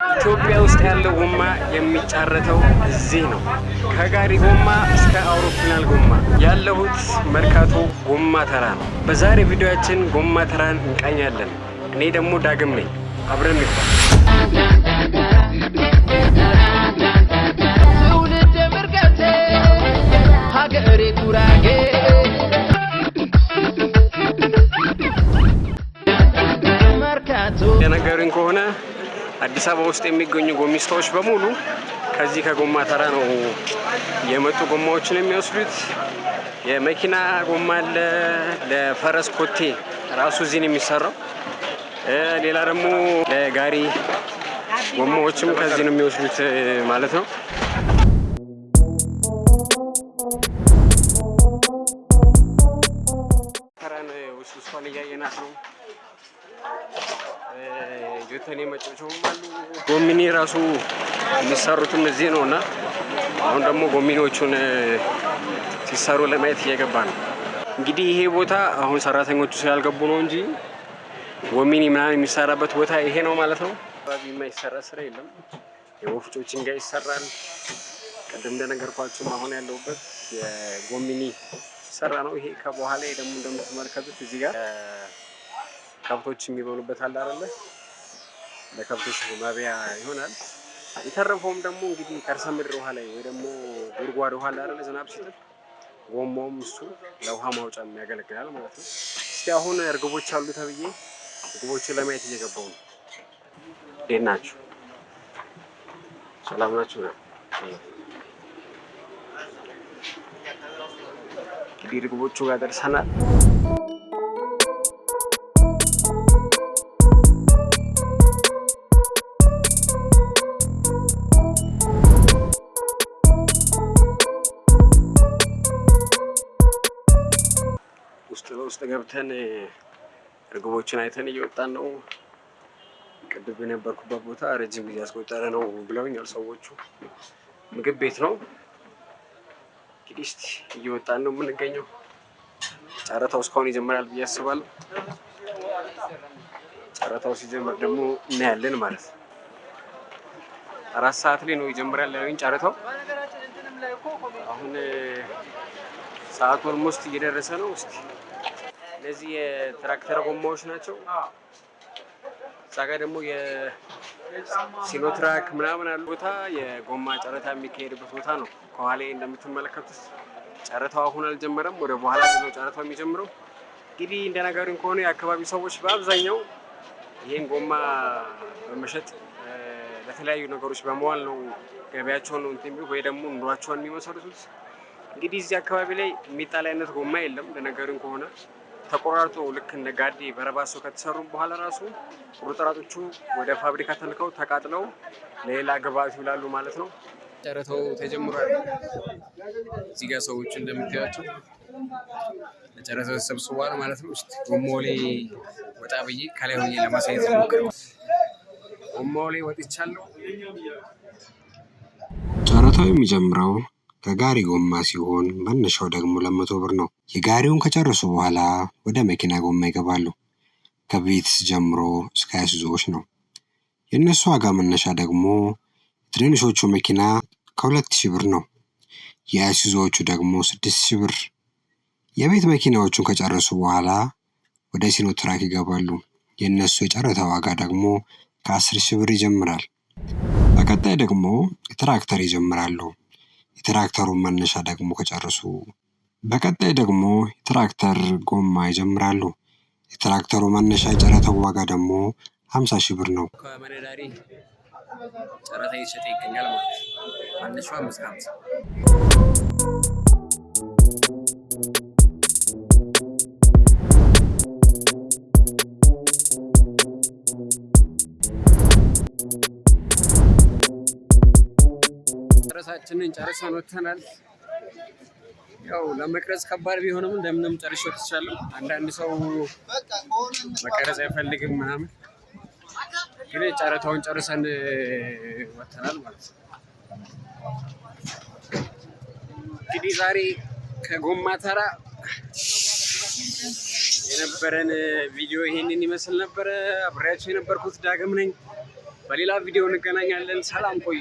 ኢትዮጵያ ውስጥ ያለው ጎማ የሚጫረተው እዚህ ነው። ከጋሪ ጎማ እስከ አውሮፕላን ጎማ ያለሁት መርካቶ ጎማ ተራ ነው። በዛሬ ቪዲዮአችን ጎማ ተራን እንቃኛለን። እኔ ደግሞ ዳግም ነኝ። አብረን እንግባ። ትውልድ ምርቀቴ ሀገሬ ጉራጌ መርካቶ የነገሩኝ ከሆነ አዲስ አበባ ውስጥ የሚገኙ ጎሚስታዎች በሙሉ ከዚህ ከጎማ ተራ ነው የመጡ ጎማዎችን የሚወስዱት። የመኪና ጎማ አለ፣ ለፈረስ ኮቴ ራሱ እዚህ ነው የሚሰራው። ሌላ ደግሞ ለጋሪ ጎማዎችም ከዚህ ነው የሚወስዱት ማለት ነው። ተራን ውስጥ እያየናት ነው። ጆተኔ መጫወቻውም አሉ። ጎሚኒ ራሱ የሚሰሩትም እዚህ ነው እና አሁን ደግሞ ጎሚኒዎቹን ሲሰሩ ለማየት እየገባ ነው። እንግዲህ ይሄ ቦታ አሁን ሰራተኞቹ ስላልገቡ ነው እንጂ ጎሚኒ ምናምን የሚሰራበት ቦታ ይሄ ነው ማለት ነው። አካባቢ የማይሰራ ስራ የለም። የወፍጮችን ጋር ይሰራል። ቅድም እንደነገርኳችሁም አሁን ያለሁበት የጎሚኒ ሰራ ነው። ይሄ ከበኋላ ደግሞ እንደምትመለከቱት እዚህ ጋር ከብቶች የሚበሉበት አለ አይደለ? ለከብቶች ማብያ ይሆናል። የተረፈውም ደግሞ እንግዲህ ከርሰ ምድር ውሃ ላይ ወይ ደግሞ ጉድጓድ ውሃ ላይ አይደለ? ዝናብ ሲጥል ጎማውም እሱ ለውሃ ማውጫ ያገለግላል ማለት ነው። እስቲ አሁን እርግቦች አሉ ተብዬ እርግቦችን ለማየት እየገባው ነው። እንዴት ናችሁ? ሰላም ናችሁ? እንግዲህ እርግቦቹ ጋር ደርሰናል። ውስጥ ገብተን እርግቦችን አይተን እየወጣን ነው። ቅድም የነበርኩበት ቦታ ረጅም ጊዜ ያስቆጠረ ነው ብለውኛል ሰዎቹ። ምግብ ቤት ነው። እንግዲህ እስቲ እየወጣን ነው የምንገኘው። ጨረታው እስካሁን ይጀምራል ብዬ አስባለሁ። ጨረታው ሲጀምር ደግሞ እናያለን ማለት ነው። 4 ሰዓት ላይ ነው ይጀምራል ያሉኝ ጨረታው። አሁን ሰዓቱ ኦልሞስት እየደረሰ ነው። እስቲ እነዚህ የትራክተር ጎማዎች ናቸው። እዛ ጋር ደግሞ የሲኖትራክ ምናምን አሉ። ቦታ የጎማ ጨረታ የሚካሄድበት ቦታ ነው። ከኋላ እንደምትመለከቱት ጨረታው አሁን አልጀመረም። ወደ በኋላ ነው ጨረታው የሚጀምረው። እንግዲህ እንደነገሩኝ ከሆነ የአካባቢ ሰዎች በአብዛኛው ይሄን ጎማ በመሸጥ ለተለያዩ ነገሮች በመዋል ነው ገበያቸውን ነው እንትን ወይ ደግሞ ኑሯቸውን የሚመሰርቱት። እንግዲህ እዚህ አካባቢ ላይ የሚጣል አይነት ጎማ የለም። እንደነገሩኝ ከሆነ ተቆራርጦ ልክ እንደ ጋዴ በረባሶ ከተሰሩ በኋላ ራሱ ቁርጥራጮቹ ወደ ፋብሪካ ተልከው ተቃጥለው ለሌላ ግብአት ይውላሉ ማለት ነው። ጨረታው ተጀምሯል። እዚህ ጋር ሰዎች እንደምታዩቸው ለጨረታው ተሰብስበዋል ማለት ነው። እስቲ ጎማው ላይ ወጣ ብዬ ከላይ ሆኜ ለማሳየት ሞክረው። ጎማው ላይ ወጥቻለሁ። ጨረታው የሚጀምረው ከጋሪ ጎማ ሲሆን መነሻው ደግሞ 200 ብር ነው። የጋሪውን ከጨረሱ በኋላ ወደ መኪና ጎማ ይገባሉ። ከቪትስ ጀምሮ እስከ አይሱዙዎች ነው። የእነሱ ዋጋ መነሻ ደግሞ ትንንሾቹ መኪና ከ2000 ብር ነው። የአይሱዙዎቹ ደግሞ 6000 ብር። የቤት መኪናዎቹን ከጨረሱ በኋላ ወደ ሲኖትራክ ይገባሉ። የእነሱ የጨረታ ዋጋ ደግሞ ከ10000 ብር ይጀምራል። በቀጣይ ደግሞ የትራክተር ይጀምራሉ። የትራክተሩን መነሻ ደግሞ ከጨረሱ በቀጣይ ደግሞ የትራክተር ጎማ ይጀምራሉ። የትራክተሩ መነሻ የጨረታው ዋጋ ደግሞ 50000 ብር ነው። ከመነዳሪ ጨረታ እየተሸጠ ይገኛል ማለት ነው። መነሻው 550። ጨረታችንን ጨርሰን ወጥተናል። ያው ለመቅረጽ ከባድ ቢሆንም እንደምንም ጨርሼ ወጥቻለሁ። አንዳንድ ሰው መቀረጽ አይፈልግም ምናምን፣ ግን ጨረታውን ጨርሰን ወጥተናል ማለት ነው። እንግዲህ ዛሬ ከጎማ ተራ የነበረን ቪዲዮ ይሄንን ይመስል ነበረ። አብሬያችሁ የነበርኩት ዳግም ነኝ። በሌላ ቪዲዮ እንገናኛለን። ሰላም ቆዩ።